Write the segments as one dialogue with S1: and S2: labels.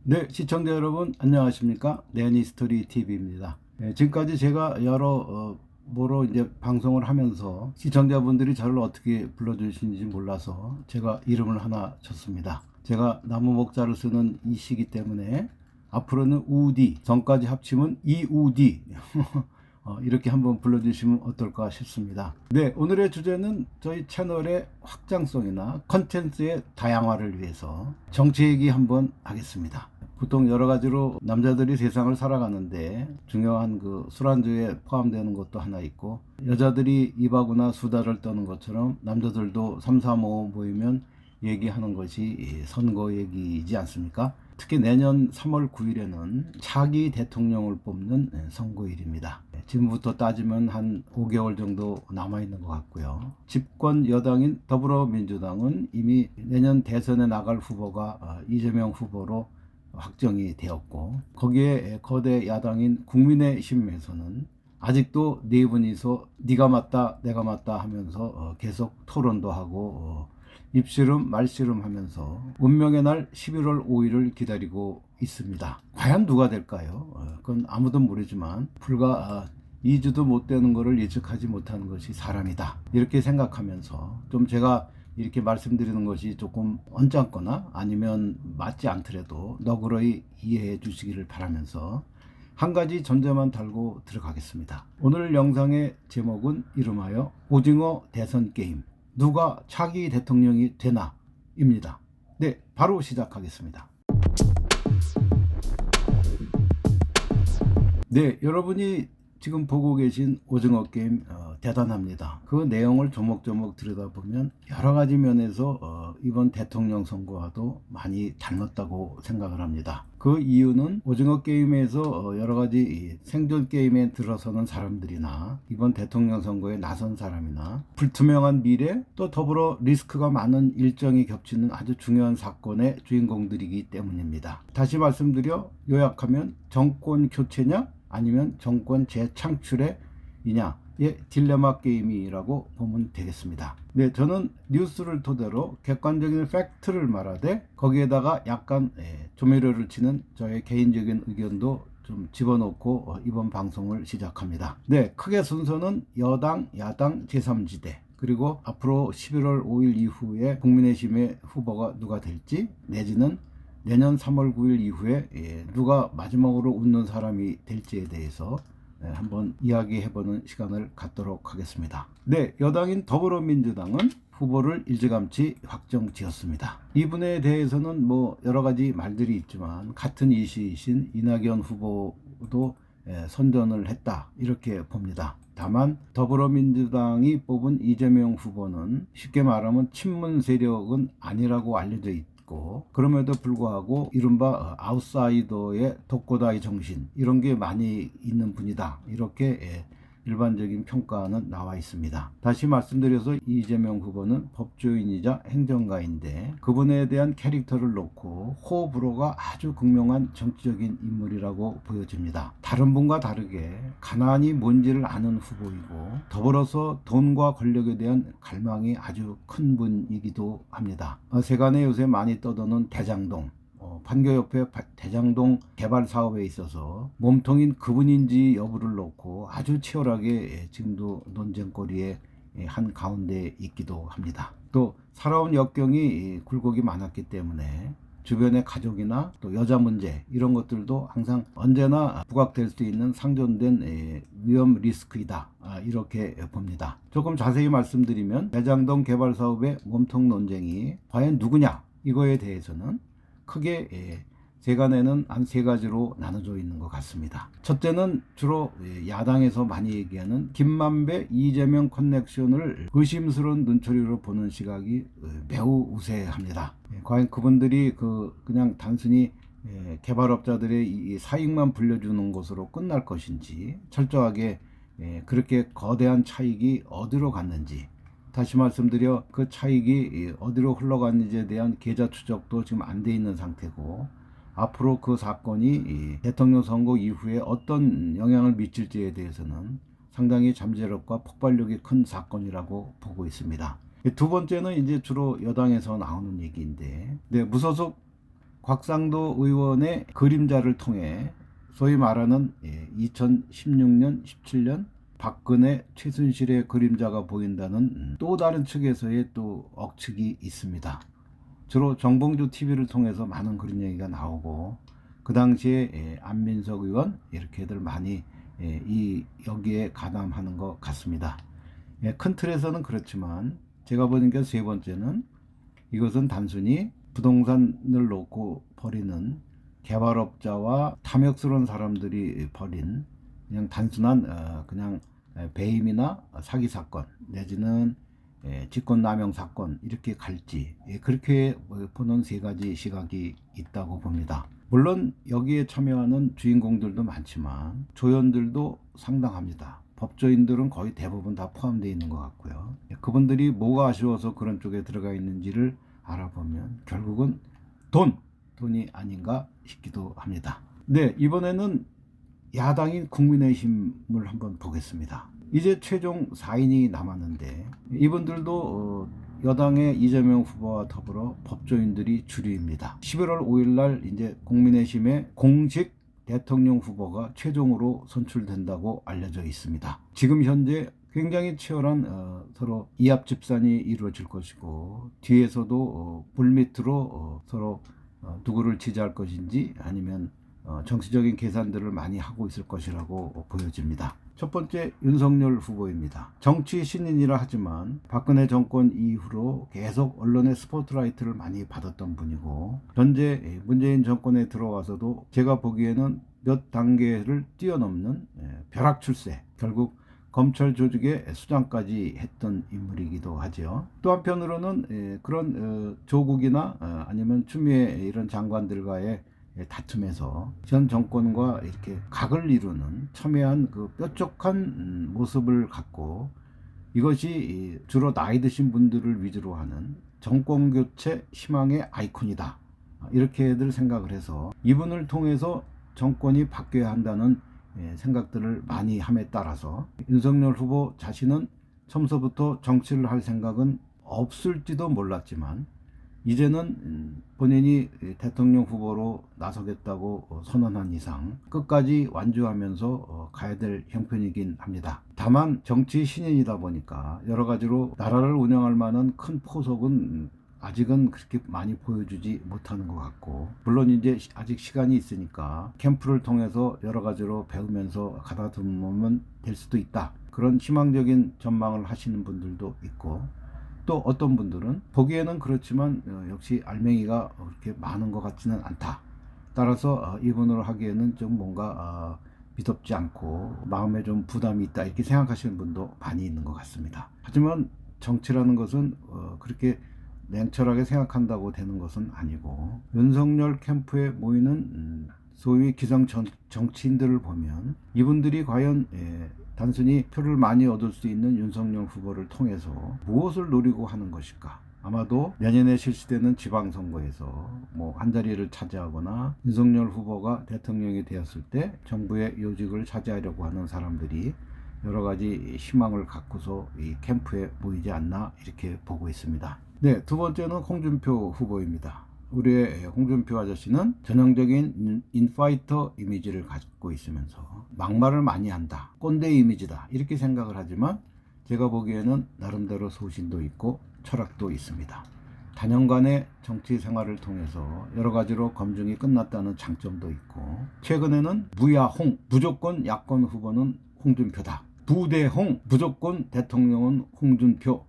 S1: 네, 시청자 여러분 안녕하십니까? 내니스토리 TV입니다. 지금까지 제가 여러 뭐로 이제 방송을 하면서 시청자분들이 저를 어떻게 불러주시는지 몰라서 제가 이름을 하나 줬습니다. 제가 나무 목자를 쓰는 이 시기 때문에 앞으로는 우디, 전까지 합치면 이우디 이렇게 한번 불러주시면 어떨까 싶습니다. 네, 오늘의 주제는 저희 채널의 확장성이나 컨텐츠의 다양화를 위해서 정치 얘기 한번 하겠습니다. 보통 여러 가지로 남자들이 세상을 살아가는데 중요한 그 술안주에 포함되는 것도 하나 있고, 여자들이 입하거나 수다를 떠는 것처럼 남자들도 3, 4, 5 모이면 얘기하는 것이 선거 얘기이지 않습니까? 특히 내년 3월 9일에는 차기 대통령을 뽑는 선거일입니다. 지금부터 따지면 한 5개월 정도 남아있는 것 같고요. 집권 여당인 더불어민주당은 이미 내년 대선에 나갈 후보가 이재명 후보로 확정이 되었고, 거기에 거대 야당인 국민의힘에서는 아직도 네 분이서 네가 맞다 내가 맞다 하면서 계속 토론도 하고 입씨름 말씨름 하면서 운명의 날 11월 5일을 기다리고 있습니다. 과연 누가 될까요? 그건 아무도 모르지만 불과 2주도 못 되는 것을 예측하지 못하는 것이 사람이다, 이렇게 생각하면서 좀 제가 이렇게 말씀드리는 것이 조금 언짢거나 아니면 맞지 않더라도 너그러이 이해해 주시기를 바라면서 한 가지 전제만 달고 들어가겠습니다. 오늘 영상의 제목은 이름하여 오징어 대선 게임, 누가 차기 대통령이 되나 입니다. 네, 바로 시작하겠습니다. 네, 여러분이 지금 보고 계신 오징어 게임 대단합니다. 그 내용을 조목조목 들여다보면 여러 가지 면에서 이번 대통령 선거와도 많이 닮았다고 생각을 합니다. 그 이유는 오징어 게임에서 여러 가지 생존 게임에 들어서는 사람들이나 이번 대통령 선거에 나선 사람이나 불투명한 미래, 또 더불어 리스크가 많은 일정이 겹치는 아주 중요한 사건의 주인공들이기 때문입니다. 다시 말씀드려 요약하면 정권 교체냐 아니면 정권 재창출의 이냐의 딜레마 게임이라고 보면 되겠습니다. 네, 저는 뉴스를 토대로 객관적인 팩트를 말하되 거기에다가 약간 조미료를 치는 저의 개인적인 의견도 좀 집어넣고 이번 방송을 시작합니다. 네, 크게 순서는 여당, 야당, 제3지대, 그리고 앞으로 11월 5일 이후에 국민의힘의 후보가 누가 될지, 내지는 내년 3월 9일 이후에 누가 마지막으로 웃는 사람이 될지에 대해서 한번 이야기해보는 시간을 갖도록 하겠습니다. 네, 여당인 더불어민주당은 후보를 일찌감치 확정지었습니다. 이분에 대해서는 뭐 여러 가지 말들이 있지만 같은 이시이신 이낙연 후보도 선전을 했다, 이렇게 봅니다. 다만 더불어민주당이 뽑은 이재명 후보는 쉽게 말하면 친문 세력은 아니라고 알려져 있다. 그럼에도 불구하고 이른바 아웃사이더의 독고다이 정신, 이런 게 많이 있는 분이다, 이렇게 일반적인 평가는 나와 있습니다. 다시 말씀드려서 이재명 후보는 법조인이자 행정가인데 그분에 대한 캐릭터를 놓고 호불호가 아주 극명한 정치적인 인물이라고 보여집니다. 다른 분과 다르게 가난이 뭔지를 아는 후보이고, 더불어서 돈과 권력에 대한 갈망이 아주 큰 분이기도 합니다. 세간에 요새 많이 떠도는 대장동, 판교협회 대장동 개발 사업에 있어서 몸통인 그분인지 여부를 놓고 아주 치열하게 지금도 논쟁거리에 한 가운데 있기도 합니다. 또 살아온 역경이 굴곡이 많았기 때문에 주변의 가족이나 또 여자 문제, 이런 것들도 항상 언제나 부각될 수 있는 상존된 위험 리스크이다, 이렇게 봅니다. 조금 자세히 말씀드리면 대장동 개발 사업의 몸통 논쟁이 과연 누구냐, 이거에 대해서는 크게 세간에는 한 세 가지로 나눠져 있는 것 같습니다. 첫째는 주로 야당에서 많이 얘기하는 김만배, 이재명 커넥션을 의심스러운 눈초리로 보는 시각이 매우 우세합니다. 과연 그분들이 그냥 단순히 개발업자들의 이 사익만 불려주는 것으로 끝날 것인지, 철저하게 그렇게 거대한 차익이 어디로 갔는지, 다시 말씀드려 그 차익이 어디로 흘러갔는지에 대한 계좌 추적도 지금 안 돼 있는 상태고, 앞으로 그 사건이 대통령 선거 이후에 어떤 영향을 미칠지에 대해서는 상당히 잠재력과 폭발력이 큰 사건이라고 보고 있습니다. 두 번째는 이제 주로 여당에서 나오는 얘기인데, 무소속 곽상도 의원의 그림자를 통해 소위 말하는 2016년, 17년 박근혜, 최순실의 그림자가 보인다는 또 다른 측에서의 또 억측이 있습니다. 주로 정봉주 TV를 통해서 많은 그런 얘기가 나오고, 그 당시에 안민석 의원 이렇게들 많이 여기에 가담하는 것 같습니다. 큰 틀에서는 그렇지만 제가 보니까 세 번째는 이것은 단순히 부동산을 놓고 벌이는 개발업자와 탐욕스러운 사람들이 벌인 그냥 단순한 그냥 배임이나 사기 사건 내지는 직권남용 사건 이렇게 갈지, 그렇게 보는 세 가지 시각이 있다고 봅니다. 물론 여기에 참여하는 주인공들도 많지만 조연들도 상당합니다. 법조인들은 거의 대부분 다 포함되어 있는 것 같고요. 그분들이 뭐가 아쉬워서 그런 쪽에 들어가 있는지를 알아보면 결국은 돈이 아닌가 싶기도 합니다. 네, 이번에는 야당인 국민의힘을 한번 보겠습니다. 이제 최종 4인이 남았는데 이분들도 여당의 이재명 후보와 더불어 법조인들이 주류입니다. 11월 5일 날 이제 국민의힘의 공식 대통령 후보가 최종으로 선출된다고 알려져 있습니다. 지금 현재 굉장히 치열한 서로 이합 집산이 이루어질 것이고, 뒤에서도 물밑으로 서로 누구를 지지할 것인지 아니면 정치적인 계산들을 많이 하고 있을 것이라고 보여집니다. 첫 번째 윤석열 후보입니다. 정치 신인이라 하지만 박근혜 정권 이후로 계속 언론의 스포트라이트를 많이 받았던 분이고, 현재 문재인 정권에 들어와서도 제가 보기에는 몇 단계를 뛰어넘는 벼락 출세, 결국 검찰 조직의 수장까지 했던 인물이기도 하죠. 또 한편으로는 그런 조국이나 아니면 추미애 이런 장관들과의 다툼에서 전 정권과 이렇게 각을 이루는 첨예한 그 뾰족한 모습을 갖고, 이것이 주로 나이 드신 분들을 위주로 하는 정권 교체 희망의 아이콘이다, 이렇게들 생각을 해서 이분을 통해서 정권이 바뀌어야 한다는 생각들을 많이 함에 따라서 윤석열 후보 자신은 처음서부터 정치를 할 생각은 없을지도 몰랐지만 이제는 본인이 대통령 후보로 나서겠다고 선언한 이상 끝까지 완주하면서 가야 될 형편이긴 합니다. 다만 정치 신인이다 보니까 여러 가지로 나라를 운영할 만한 큰 포석은 아직은 그렇게 많이 보여주지 못하는 것 같고, 물론 이제 아직 시간이 있으니까 캠프를 통해서 여러 가지로 배우면서 가다듬으면 될 수도 있다, 그런 희망적인 전망을 하시는 분들도 있고, 또 어떤 분들은 보기에는 그렇지만 역시 알맹이가 그렇게 많은 것 같지는 않다, 따라서 이분으로 하기에는 좀 뭔가 미덥지 않고 마음에 좀 부담이 있다, 이렇게 생각하시는 분도 많이 있는 것 같습니다. 하지만 정치라는 것은 그렇게 냉철하게 생각한다고 되는 것은 아니고, 윤석열 캠프에 모이는 소위 기성 정치인들을 보면 이분들이 과연 단순히 표를 많이 얻을 수 있는 윤석열 후보를 통해서 무엇을 노리고 하는 것일까? 아마도 내년에 실시되는 지방선거에서 뭐 한 자리를 차지하거나 윤석열 후보가 대통령이 되었을 때 정부의 요직을 차지하려고 하는 사람들이 여러 가지 희망을 갖고서 이 캠프에 모이지 않나, 이렇게 보고 있습니다. 네, 두 번째는 홍준표 후보입니다. 우리의 홍준표 아저씨는 전형적인 인파이터 이미지를 갖고 있으면서 막말을 많이 한다, 꼰대 이미지다, 이렇게 생각을 하지만 제가 보기에는 나름대로 소신도 있고 철학도 있습니다. 다년간의 정치 생활을 통해서 여러 가지로 검증이 끝났다는 장점도 있고, 최근에는 무야홍, 무조건 야권 후보는 홍준표다, 부대홍, 무조건 대통령은 홍준표,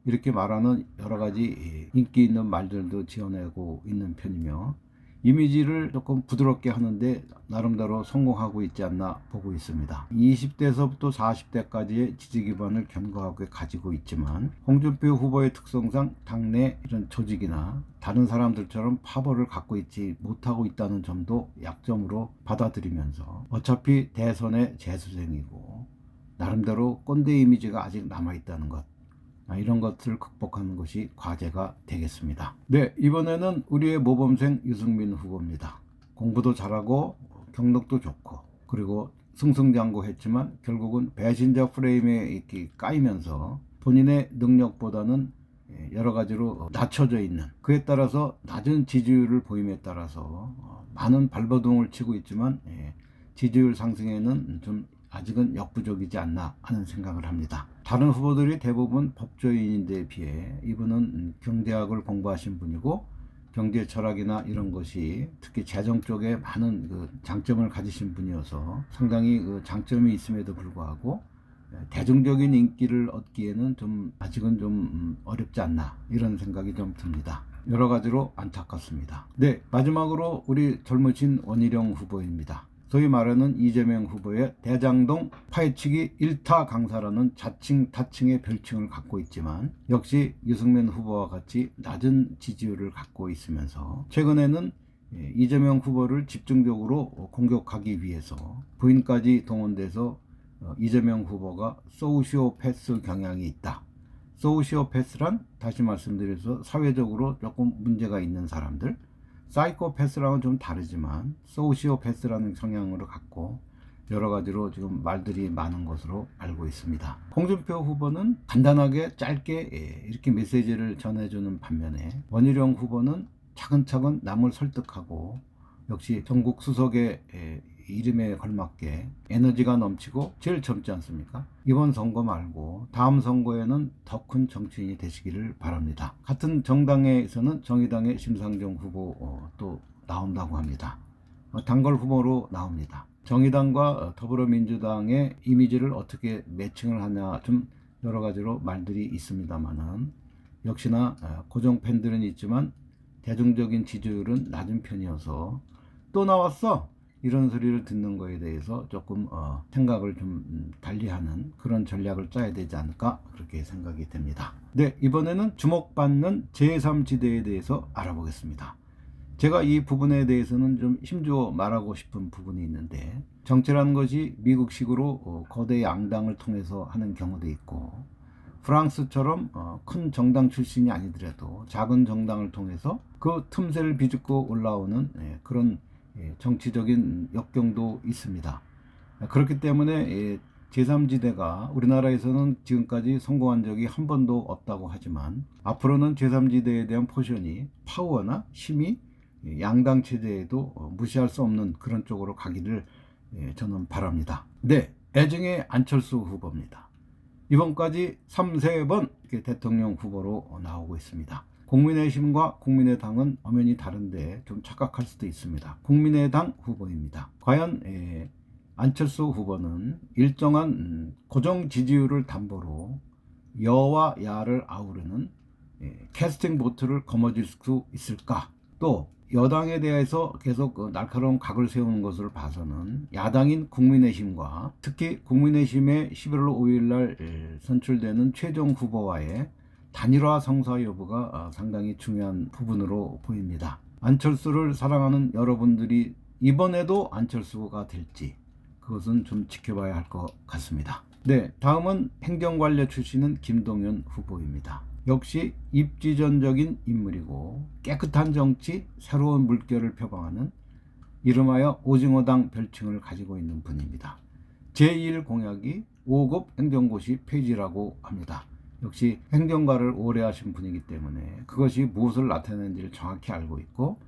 S1: 이렇게 말하는 여러 가지 인기 있는 말들도 지어내고 있는 편이며, 이미지를 조금 부드럽게 하는데 나름대로 성공하고 있지 않나 보고 있습니다. 20대에서부터 40대까지의 지지 기반을 견고하게 가지고 있지만 홍준표 후보의 특성상 당내 이런 조직이나 다른 사람들처럼 파벌을 갖고 있지 못하고 있다는 점도 약점으로 받아들이면서, 어차피 대선의 재수생이고 나름대로 꼰대 이미지가 아직 남아있다는 것, 이런 것들을 극복하는 것이 과제가 되겠습니다. 네, 이번에는 우리의 모범생 유승민 후보입니다. 공부도 잘하고 경력도 좋고, 그리고 승승장구했지만 결국은 배신자 프레임에 이렇게 까이면서 본인의 능력보다는 여러 가지로 낮춰져 있는, 그에 따라서 낮은 지지율을 보임에 따라서 많은 발버둥을 치고 있지만 지지율 상승에는 좀 아직은 역부족이지 않나 하는 생각을 합니다. 다른 후보들이 대부분 법조인인데 비해 이분은 경제학을 공부하신 분이고 경제 철학이나 이런 것이 특히 재정 쪽에 많은 그 장점을 가지신 분이어서 상당히 그 장점이 있음에도 불구하고 대중적인 인기를 얻기에는 좀 아직은 좀 어렵지 않나 이런 생각이 좀 듭니다. 여러 가지로 안타깝습니다. 네, 마지막으로 우리 젊으신 원희룡 후보입니다. 소위 말하는 이재명 후보의 대장동 파헤치기 1타 강사라는 자칭 타칭의 별칭을 갖고 있지만 역시 유승민 후보와 같이 낮은 지지율을 갖고 있으면서 최근에는 이재명 후보를 집중적으로 공격하기 위해서 부인까지 동원돼서 이재명 후보가 소시오패스 경향이 있다. 소시오패스란 다시 말씀드려서 사회적으로 조금 문제가 있는 사람들, 사이코패스랑은 좀 다르지만 소시오패스라는 성향으로 갖고 여러 가지로 지금 말들이 많은 것으로 알고 있습니다. 홍준표 후보는 간단하게 짧게 이렇게 메시지를 전해주는 반면에 원희룡 후보는 차근차근 남을 설득하고 역시 전국 수석의 이름에 걸맞게 에너지가 넘치고 제일 젊지 않습니까? 이번 선거 말고 다음 선거에는 더 큰 정치인이 되시기를 바랍니다. 같은 정당에서는 정의당의 심상정 후보 또 나온다고 합니다. 단걸 후보로 나옵니다. 정의당과 더불어민주당의 이미지를 어떻게 매칭을 하냐 좀 여러 가지로 말들이 있습니다만은 역시나 고정 팬들은 있지만 대중적인 지지율은 낮은 편이어서 또 나왔어 이런 소리를 듣는 거에 대해서 조금 생각을 좀 달리하는 그런 전략을 짜야 되지 않을까 그렇게 생각이 됩니다. 네, 이번에는 주목받는 제3지대에 대해서 알아보겠습니다. 제가 이 부분에 대해서는 좀 힘주어 말하고 싶은 부분이 있는데 정치라는 것이 미국식으로 거대 양당을 통해서 하는 경우도 있고 프랑스처럼 큰 정당 출신이 아니더라도 작은 정당을 통해서 그 틈새를 비집고 올라오는 그런 정치적인 역경도 있습니다. 그렇기 때문에 제3지대가 우리나라에서는 지금까지 성공한 적이 한 번도 없다고 하지만 앞으로는 제3지대에 대한 포션이 파워나 힘이 양당 체제에도 무시할 수 없는 그런 쪽으로 가기를 저는 바랍니다. 네, 애증의 안철수 후보입니다. 이번까지 3번 대통령 후보로 나오고 있습니다. 국민의힘과 국민의당은 엄연히 다른데 좀 착각할 수도 있습니다. 국민의당 후보입니다. 과연 안철수 후보는 일정한 고정 지지율을 담보로 여와 야를 아우르는 캐스팅 보트를 거머쥘 수 있을까? 또 여당에 대해서 계속 날카로운 각을 세우는 것을 봐서는 야당인 국민의힘과 특히 국민의힘의 11월 5일 날 선출되는 최종 후보와의 단일화 성사 여부가 상당히 중요한 부분으로 보입니다. 안철수를 사랑하는 여러분들이 이번에도 안철수가 될지 그것은 좀 지켜봐야 할 것 같습니다. 네, 다음은 행정관료 출신은 김동연 후보입니다. 역시 입지전적인 인물이고 깨끗한 정치, 새로운 물결을 표방하는 이름하여 오징어당 별칭을 가지고 있는 분입니다. 제1 공약이 5급 행정고시 폐지라고 합니다. 역시 행정가를 오래 하신 분이기 때문에 그것이 무엇을 나타내는지를 정확히 알고 있고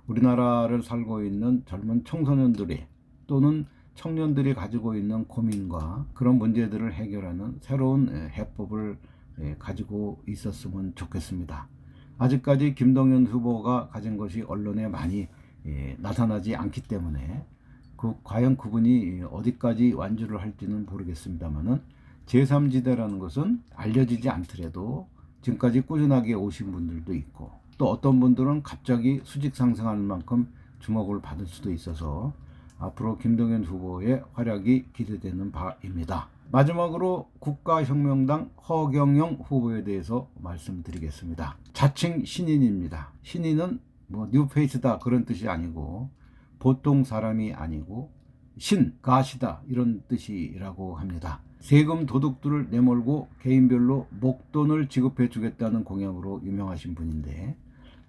S1: 우리나라를 살고 있는 젊은 청소년들이 또는 청년들이 가지고 있는 고민과 그런 문제들을 해결하는 새로운 해법을 가지고 있었으면 좋겠습니다. 아직까지 김동연 후보가 가진 것이 언론에 많이 나타나지 않기 때문에 과연 그분이 어디까지 완주를 할지는 모르겠습니다만은 제3지대라는 것은 알려지지 않더라도 지금까지 꾸준하게 오신 분들도 있고 또 어떤 분들은 갑자기 수직 상승하는 만큼 주목을 받을 수도 있어서 앞으로 김동연 후보의 활약이 기대되는 바입니다. 마지막으로 국가혁명당 허경영 후보에 대해서 말씀드리겠습니다. 자칭 신인입니다. 신인은 뭐 뉴페이스다 그런 뜻이 아니고 보통 사람이 아니고 신, 가시다 이런 뜻이라고 합니다. 세금 도둑들을 내몰고 개인별로 목돈을 지급해 주겠다는 공약으로 유명하신 분인데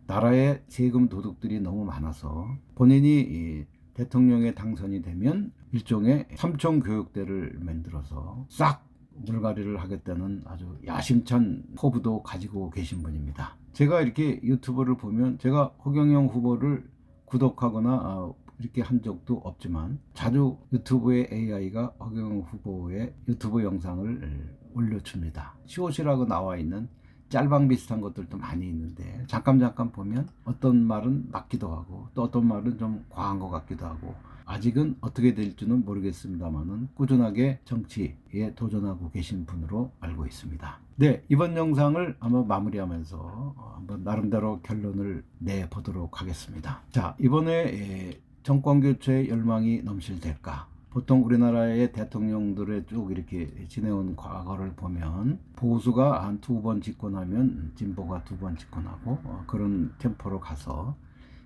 S1: 나라에 세금 도둑들이 너무 많아서 본인이 대통령에 당선이 되면 일종의 삼청교육대를 만들어서 싹 물갈이를 하겠다는 아주 야심찬 포부도 가지고 계신 분입니다. 제가 이렇게 유튜브를 보면 제가 허경영 후보를 구독하거나 이렇게 한 적도 없지만 자주 유튜브에 AI가 허경영 후보의 유튜브 영상을 올려줍니다. 시옷이라고 나와 있는 짤방 비슷한 것들도 많이 있는데 잠깐 보면 어떤 말은 맞기도 하고 또 어떤 말은 좀 과한 것 같기도 하고 아직은 어떻게 될지는 모르겠습니다만은 꾸준하게 정치에 도전하고 계신 분으로 알고 있습니다. 네, 이번 영상을 한번 마무리하면서 한번 나름대로 결론을 내보도록 하겠습니다. 자, 이번에 정권교체의 열망이 넘실될까? 보통 우리나라의 대통령들의 쭉 이렇게 지내온 과거를 보면 보수가 한 2번 집권하면 진보가 2번 집권하고 그런 템포로 가서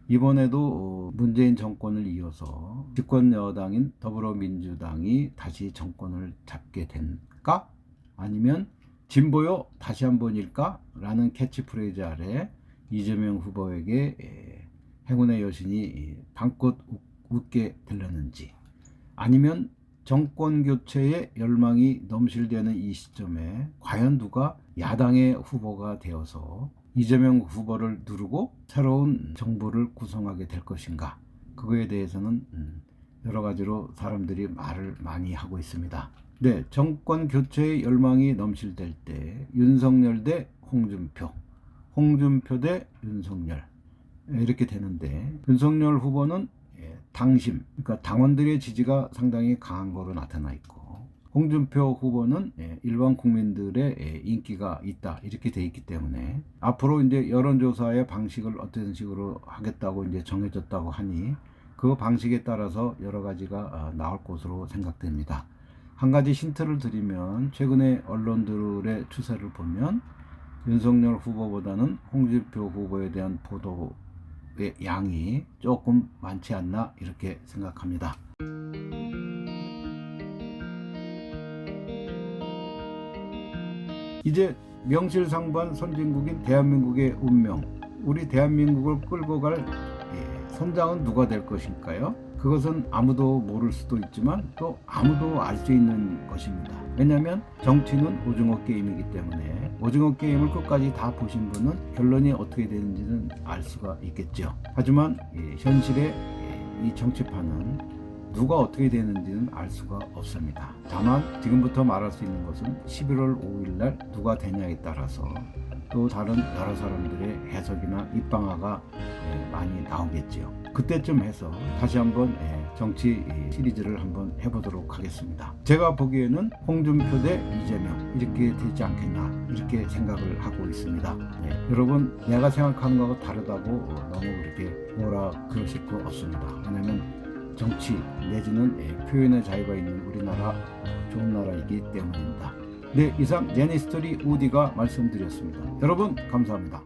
S1: 이번에도 문재인 정권을 이어서 집권 여당인 더불어민주당이 다시 정권을 잡게 된가? 아니면 진보요 다시 한번일까? 라는 캐치프레이즈 아래 이재명 후보에게 행운의 여신이 방긋 웃게 들렸는지, 아니면 정권 교체의 열망이 넘실대는 이 시점에 과연 누가 야당의 후보가 되어서 이재명 후보를 누르고 새로운 정부를 구성하게 될 것인가? 그거에 대해서는 여러 가지로 사람들이 말을 많이 하고 있습니다. 네, 정권 교체의 열망이 넘실될 때 윤석열 대 홍준표, 홍준표 대 윤석열 이렇게 되는데, 윤석열 후보는 당심, 그러니까 당원들의 지지가 상당히 강한 거로 나타나 있고, 홍준표 후보는 일반 국민들의 인기가 있다 이렇게 돼 있기 때문에 앞으로 이제 여론조사의 방식을 어떤 식으로 하겠다고 이제 정해졌다고 하니 그 방식에 따라서 여러 가지가 나올 것으로 생각됩니다. 한 가지 힌트를 드리면 최근에 언론들의 추세를 보면 윤석열 후보보다는 홍준표 후보에 대한 보도의 양이 조금 많지 않나 이렇게 생각합니다. 이제 명실상부한 선진국인 대한민국의 운명, 우리 대한민국을 끌고 갈 선장은 누가 될 것일까요? 그것은 아무도 모를 수도 있지만 또 아무도 알 수 있는 것입니다. 왜냐하면 정치는 오징어 게임이기 때문에 오징어 게임을 끝까지 다 보신 분은 결론이 어떻게 되는지는 알 수가 있겠죠. 하지만 현실의 이 정치판은 누가 어떻게 되는지는 알 수가 없습니다. 다만 지금부터 말할 수 있는 것은 11월 5일 날 누가 되냐에 따라서 또 다른 여러 사람들의 해석이나 입방아가 많이 나오겠지요. 그때쯤 해서 다시 한번 정치 시리즈를 한번 해보도록 하겠습니다. 제가 보기에는 홍준표 대 이재명 이렇게 되지 않겠나 이렇게 생각을 하고 있습니다. 여러분, 내가 생각하는 거하고 다르다고 너무 그렇게 뭐라 그러실 거 없습니다. 왜냐하면 정치 내지는 표현의 자유가 있는 우리나라 좋은 나라이기 때문입니다. 네, 이상 제니스토리 우디가 말씀드렸습니다. 여러분 감사합니다.